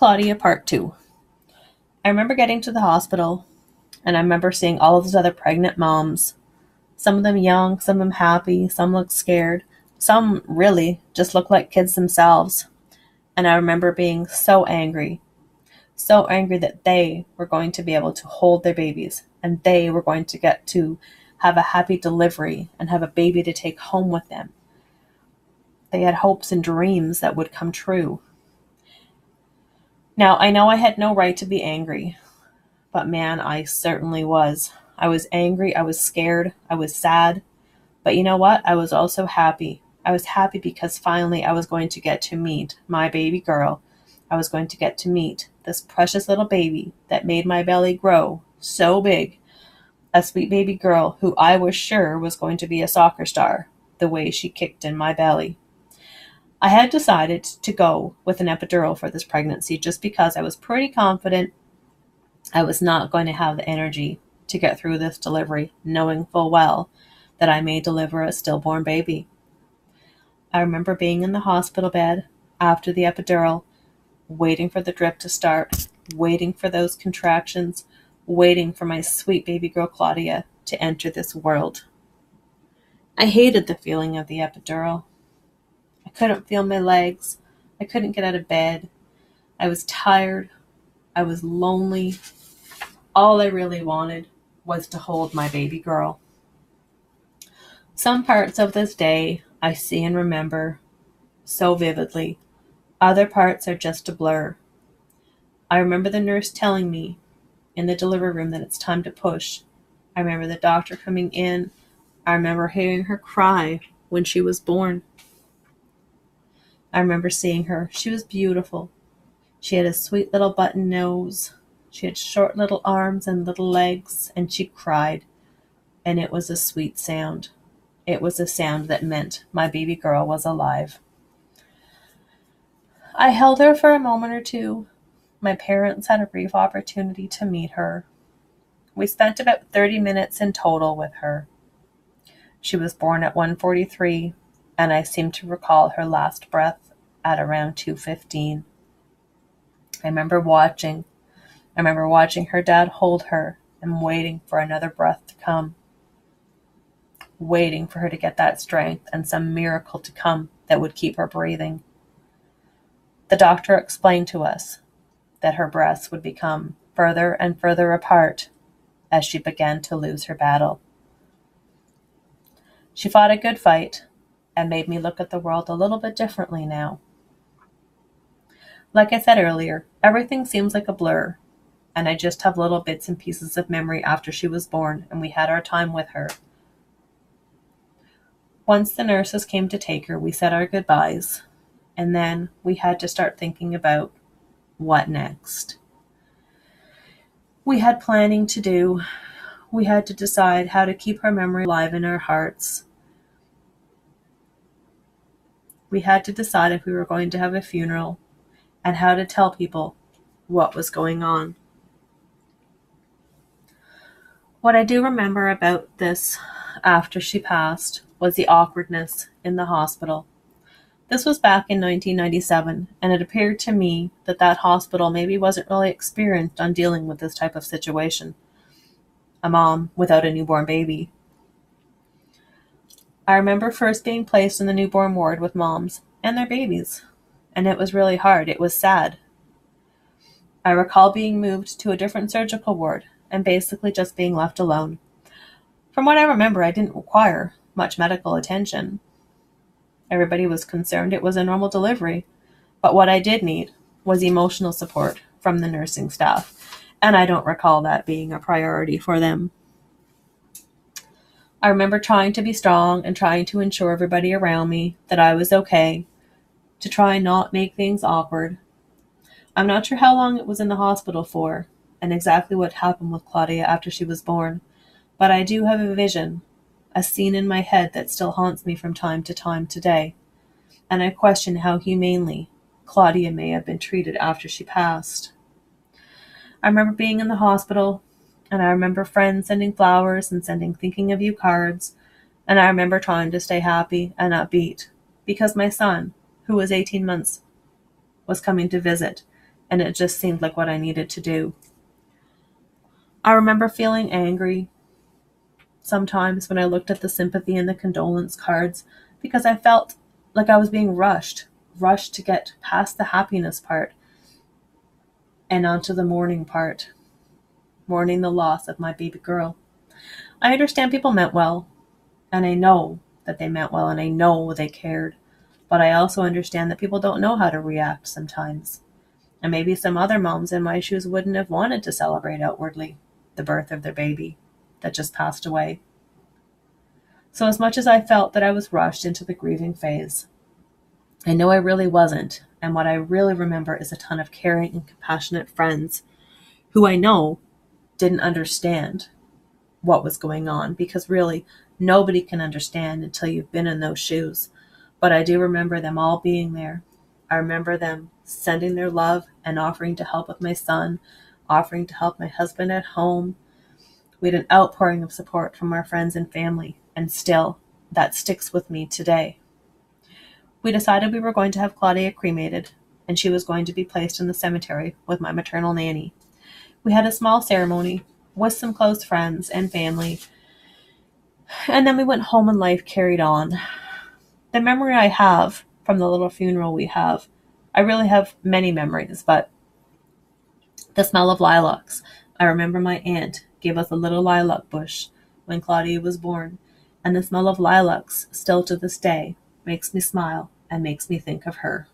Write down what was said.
Claudia Part 2. I remember getting to the hospital, and I remember seeing all of those other pregnant moms. Some of them young, some of them happy, some looked scared. Some really just looked like kids themselves. And I remember being so angry that they were going to be able to hold their babies, and they were going to get to have a happy delivery and have a baby to take home with them. They had hopes and dreams that would come true. Now, I know I had no right to be angry, but man, I certainly was. I was angry, I was scared, I was sad, but you know what? I was also happy. I was happy because finally I was going to get to meet my baby girl. I was going to get to meet this precious little baby that made my belly grow so big. A sweet baby girl who I was sure was going to be a soccer star, the way she kicked in my belly. I had decided to go with an epidural for this pregnancy just because I was pretty confident I was not going to have the energy to get through this delivery, knowing full well that I may deliver a stillborn baby. I remember being in the hospital bed after the epidural, waiting for the drip to start, waiting for those contractions, waiting for my sweet baby girl Claudia to enter this world. I hated the feeling of the epidural. I couldn't feel my legs. I couldn't get out of bed. I was tired. I was lonely. All I really wanted was to hold my baby girl. Some parts of this day I see and remember so vividly. Other parts are just a blur. I remember the nurse telling me in the delivery room that it's time to push. I remember the doctor coming in. I remember hearing her cry when she was born. I remember seeing her. She was beautiful. She had a sweet little button nose. She had short little arms and little legs, and she cried. And it was a sweet sound. It was a sound that meant my baby girl was alive. I held her for a moment or two. My parents had a brief opportunity to meet her. We spent about 30 minutes in total with her. She was born at 1:43, and I seem to recall her last breath at around 2:15. I remember watching her dad hold her and waiting for another breath to come, waiting for her to get that strength and some miracle to come that would keep her breathing. The doctor explained to us that her breaths would become further and further apart as she began to lose her battle. She fought a good fight and made me look at the world a little bit differently now. Like I said earlier, everything seems like a blur, and I just have little bits and pieces of memory after she was born and we had our time with her. Once the nurses came to take her, we said our goodbyes, and then we had to start thinking about what next. We had planning to do. We had to decide how to keep her memory alive in our hearts. We had to decide if we were going to have a funeral and how to tell people what was going on. What I do remember about this after she passed was the awkwardness in the hospital. This was back in 1997, and it appeared to me that that hospital maybe wasn't really experienced on dealing with this type of situation. A mom without a newborn baby. I remember first being placed in the newborn ward with moms and their babies, and it was really hard. It was sad. I recall being moved to a different surgical ward and basically just being left alone. From what I remember, I didn't require much medical attention. Everybody was concerned it was a normal delivery, but what I did need was emotional support from the nursing staff, and I don't recall that being a priority for them. I remember trying to be strong and trying to ensure everybody around me that I was okay, to try and not make things awkward. I'm not sure how long it was in the hospital for, and exactly what happened with Claudia after she was born, but I do have a vision, a scene in my head that still haunts me from time to time today, and I question how humanely Claudia may have been treated after she passed. I remember being in the hospital, and I remember friends sending flowers and sending thinking of you cards, and I remember trying to stay happy and upbeat, because my son, who was 18 months, was coming to visit, and it just seemed like what I needed to do. I remember feeling angry sometimes when I looked at the sympathy and the condolence cards because I felt like I was being rushed to get past the happiness part and onto the mourning part, mourning the loss of my baby girl. I understand people meant well, and I know that they meant well, and I know they cared, but I also understand that people don't know how to react sometimes. And maybe some other moms in my shoes wouldn't have wanted to celebrate outwardly the birth of their baby that just passed away. So, as much as I felt that I was rushed into the grieving phase, I know I really wasn't. And what I really remember is a ton of caring and compassionate friends who I know didn't understand what was going on, because really nobody can understand until you've been in those shoes. But I do remember them all being there. I remember them sending their love and offering to help with my son, offering to help my husband at home. We had an outpouring of support from our friends and family, and still, that sticks with me today. We decided we were going to have Claudia cremated, and she was going to be placed in the cemetery with my maternal nanny. We had a small ceremony with some close friends and family, and then we went home and life carried on. The memory I have from the little funeral we have, I really have many memories, but the smell of lilacs. I remember my aunt gave us a little lilac bush when Claudia was born, and the smell of lilacs still to this day makes me smile and makes me think of her.